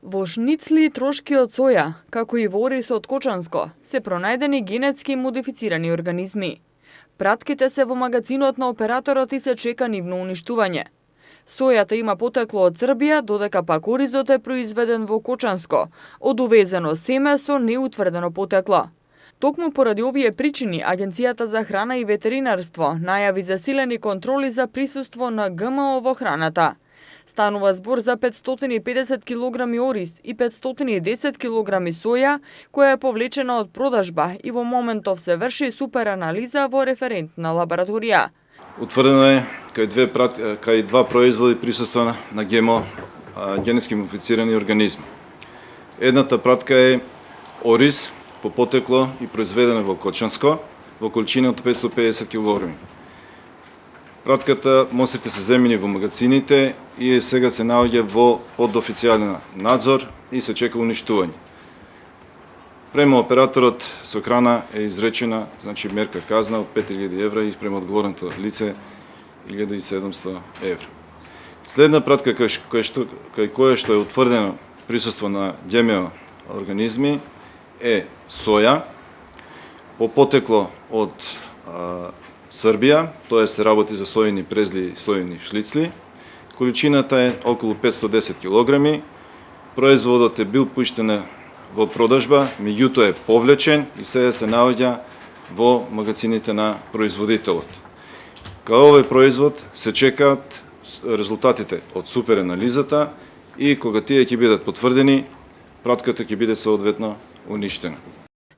Во шницли и трошки од соја, како и во ориз од кочанско, се пронајдени генетски модифицирани организми. Пратките се во магазинот на операторот и се чека нивно уништување. Сојата има потекло од Србија, додека пак оризот е произведен во Кочанско, од увезено семе со неутврдено потекло. Токму поради овие причини, Агенцијата за храна и ветеринарство најави засилени контроли за присуство на ГМО во храната. Станува збор за 550 кг ориз и 510 кг соја, која е повлечена од продажба и во моментов се врши супер анализа во референтна лабораторија. Утврдено е кај два производи присуство на ГМО, генетски модифицирани организми. Едната пратка е ориз по потекло и произведена во Кочанско во количина од 550 кг. Пратката, мострите се земени во магазините и сега се наоѓа во подофицијален надзор и се чека уништување. Према операторот со храна е изречена, мерка казна од 5000 евра и према одговорното лице 1700 евра. Следна пратка кај која што е утврдено присуство на ГМО организми е соја, по потекло од Србија, тоа се работи за сојни презли и сојни шлицли. Количината е околу 510 кг. Производот е бил пуштен во продажба, меѓутоа е повлечен и сега се наоѓа во магазините на производителот. Кај овој производ се чекаат резултатите од супер анализата и кога тие ќе бидат потврдени, пратката ќе биде соодветно уништена.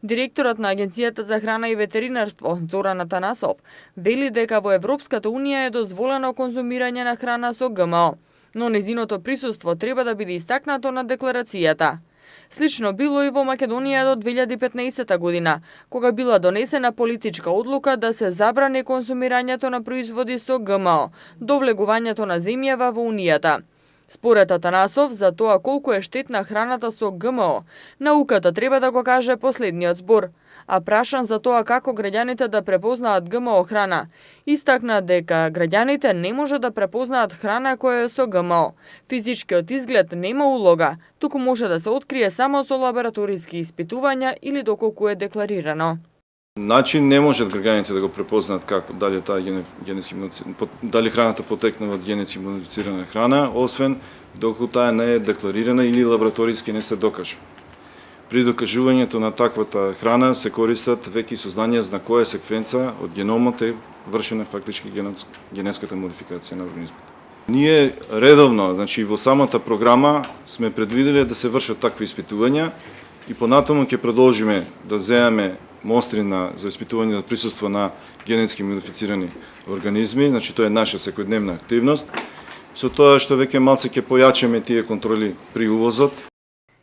Директорот на Агенцијата за храна и ветеринарство, Зоран Атанасов, вели дека во Европската Унија е дозволено конзумирање на храна со ГМО, но незиното присуство треба да биде истакнато на декларацијата. Слично било и во Македонија до 2015 година, кога била донесена политичка одлука да се забрани конзумирањето на производи со ГМО до влегувањето на земјава во Унијата. Според Атанасов, за тоа колку е штетна храната со ГМО, науката треба да го каже последниот збор. А прашан за тоа како граѓаните да препознаат ГМО храна, истакна дека граѓаните не може да препознаат храна која е со ГМО. Физичкиот изглед нема улога, туку може да се открие само со лабораториски испитувања или доколку е декларирано. Начин не можат граѓаните да го препознаат дали дали храната потекнува од генетски модифицирана храна, освен доколку таа не е декларирана или лабораториски не се докаже. При докажувањето на таквата храна се користат веќе сознанија на која секвенца од геномот е вршена фактички генетската модификација на организмот. Ние редовно, во самата програма сме предвидели да се вршат такви испитувања и понатаму ќе продолжиме да земеме мостри за испитување на присуство на генетски модифицирани организми, тоа е наша секојдневна активност, со тоа што веќе малце ќе појачаме тие контроли при увозот.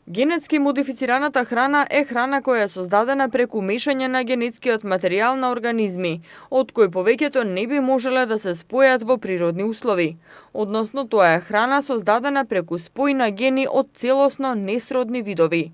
Генетски модифицираната храна е храна која е создадена преку мешање на генетскиот материјал на организми, од кои повеќето не би можеле да се спојат во природни услови. Односно, тоа е храна создадена преку спој на гени од целосно несродни видови.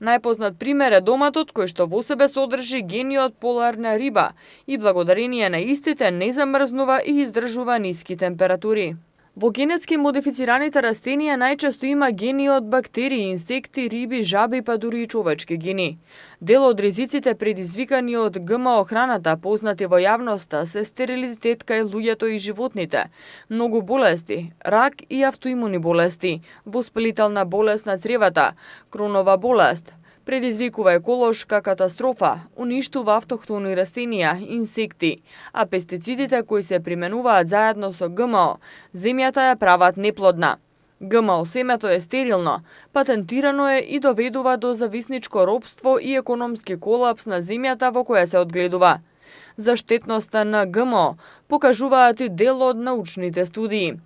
Најпознат пример е доматот, кој што во себе содржи гени од поларна риба и благодарение на истите не замрзнува и издржува ниски температури. Во генетски модифицираните растенија најчесто има гени од бактерии, инсекти, риби, жаби, па дури и човечки гени. Дел од ризиците предизвикани од ГМО храната, познати во јавноста, се стерилитет кај луѓето и животните, многу болести, рак и автоимуни болести, воспалителна болест на цревата, кронова болест, предизвикува еколошка катастрофа, уништува автохтони растенија, инсекти, а пестицидите кои се применуваат заедно со ГМО, земјата ја прават неплодна. ГМО семето е стерилно, патентирано е и доведува до зависничко робство и економски колапс на земјата во која се одгледува. За штетноста на ГМО покажуваат и дел од научните студии.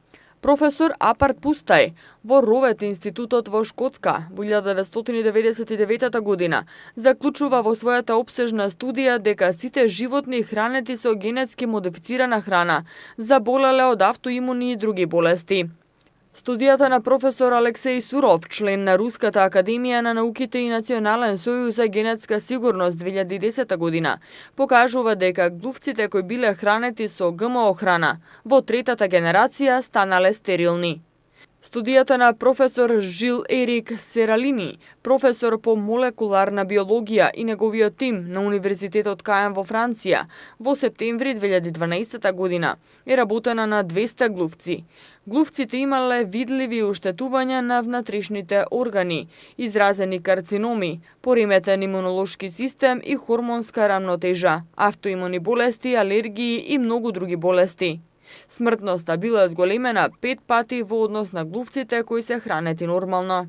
Професор Апарт Пустај во Ровет институтот во Шкотска во 1999 година заклучува во својата опсежна студија дека сите животни хранети со генетски модифицирана храна заболеле од автоимуни и други болести. Студијата на професор Алексеј Суров, член на Руската академија на науките и Национален сојуз за генетска сигурност 2010 година, покажува дека глувците кои биле хранети со ГМО храна во третата генерација станале стерилни. Студијата на професор Жил Ерик Сералини, професор по молекуларна биологија и неговиот тим на Универзитетот Кајан во Франција, во септември 2012 година е работена на 200 глувци. Глувците имале видливи оштетувања на внатрешните органи, изразени карциноми, пореметен имунолошки систем и хормонска рамнотежа, автоимуни болести, алергии и многу други болести. Смртноста била зголемена 5 пати во однос на глувците кои се хранети нормално.